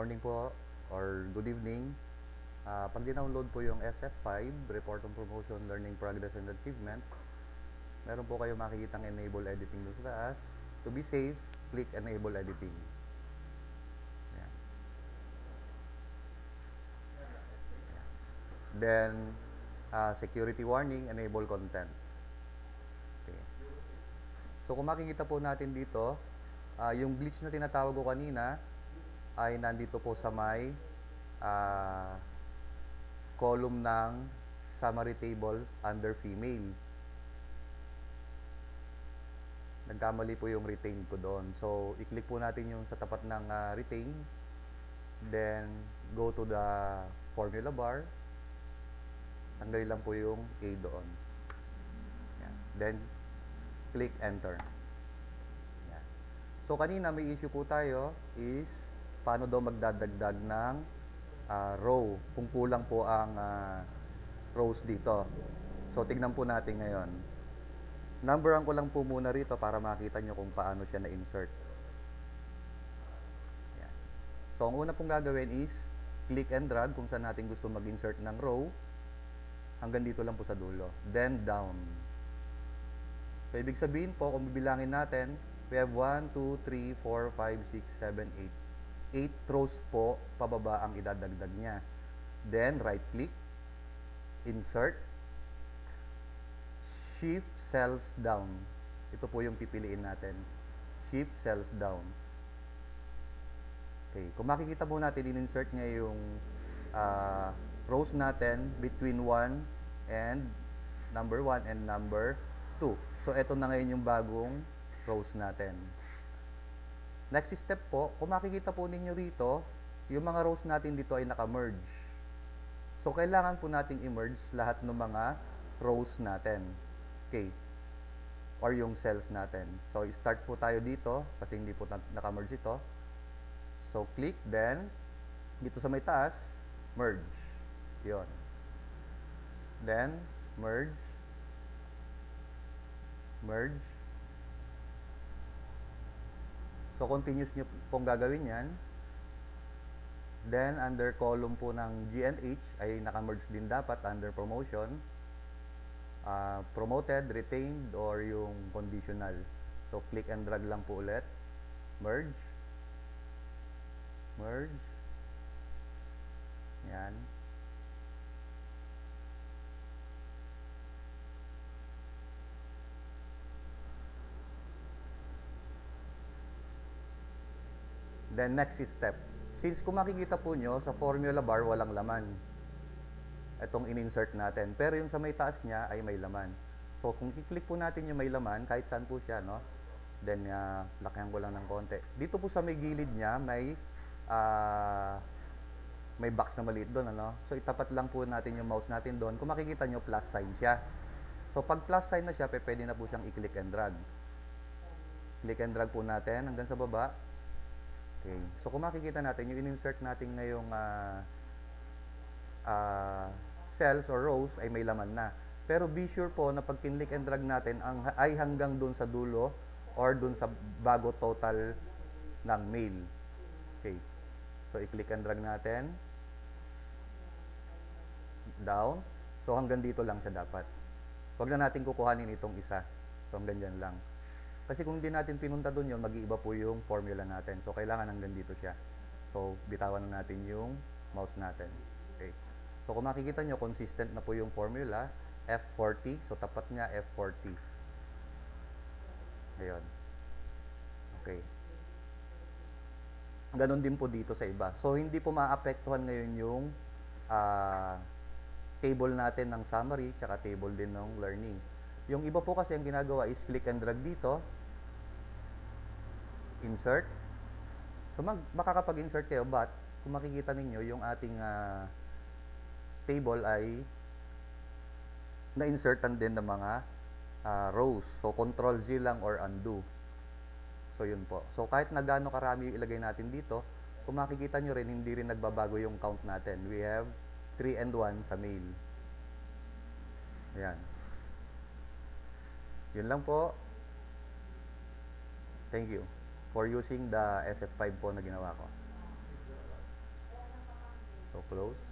morning po or good evening. Pag dinownload po yung SF5, Report on Promotion, Learning Progress and Achievement, meron po kayo makikitang enable editing doon sa taas. To be safe, click enable editing. Ayan. Then, security warning, enable content. Okay. So kung makikita po natin dito, yung glitch na tinatawag ko kanina ay nandito po sa may column ng summary table under female. Nagkamali po yung retain ko doon. So, i-click po natin yung sa tapat ng retain. Then, go to the formula bar. Tanggalin lang po yung A doon. Yan. Then, click enter. Yan. So, kanina may issue po tayo is paano daw magdadagdag ng row kung kulang po ang rows dito. So, tignan po natin ngayon. Numberan ko lang po muna rito para makita nyo kung paano siya na-insert. Yan. So, ang una pong gagawin is click and drag kung saan natin gusto mag-insert ng row. Hanggang dito lang po sa dulo. Then, down. So, ibig sabihin po, kung bibilangin natin, we have 1, 2, 3, 4, 5, 6, 7, 8. 8 rows po pababa ang idadagdag niya. Then, right click, insert, shift cells down. Ito po yung pipiliin natin. Shift cells down. Okay. Kung makikita po natin, in-insert niya yung rows natin between 1 and number 1 and number 2. So, ito na ngayon yung bagong rows natin. Next step po, kung makikita po ninyo rito, yung mga rows natin dito ay naka-merge. So, kailangan po nating i-merge lahat ng mga rows natin. Okay. Or yung cells natin. So, start po tayo dito kasi hindi po naka-merge ito. So, click, then, dito sa may taas, merge. Yun. Then, merge. Merge. So, continuous nyo pong gagawin yan. Then, under column po ng G&H, ay naka-merge din dapat under promotion. Promoted, retained, or yung conditional. So, click and drag lang po ulit. Merge. Merge. Yan. Then, next step. Since kung makikita po nyo, sa formula bar, walang laman. Itong in-insert natin. Pero yung sa may taas niya ay may laman. So, kung i-click po natin yung may laman, kahit saan po siya, no? Then, lakihan ko lang ng konti. Dito po sa may gilid niya, may box na maliit doon, ano? So, itapat lang po natin yung mouse natin doon. Kung makikita nyo, plus sign siya. So, pag plus sign na siya, pwede na po siyang i-click and drag. Click and drag po natin hanggang sa baba. Okay. So, kung makikita natin, yung in-insert natin ngayong cells or rows ay may laman na. Pero be sure po na pag click and drag natin ay hanggang dun sa dulo or dun sa bago total ng mail. Okay. So, i-click and drag natin. Down. So, hanggang dito lang siya dapat. Huwag na natin kukuhanin itong isa. So, hanggang dyan lang. Kasi kung hindi natin pinunta doon yun, mag-iiba po yung formula natin. So, kailangan hanggang dito siya. So, bitawan na natin yung mouse natin. Okay. So, kung makikita nyo, consistent na po yung formula. F40. So, tapat niya F40. Ayun. Okay. Ganon din po dito sa iba. So, hindi po maapektuhan ngayon yung table natin ng summary, tsaka table din ng learning. Yung iba po kasi ang ginagawa is click and drag dito. Insert. So, makakapag-insert kayo, but kung makikita ninyo, yung ating table ay na-insertan din ng mga rows. So, Control Z lang or undo. So, yun po. So, kahit na gaano karami yung ilagay natin dito, kung makikita nyo rin, hindi rin nagbabago yung count natin. We have 3 and 1 sa mail. Ayan. Yun lang po. Thank you for using the SF5 po na ginawa ko. close.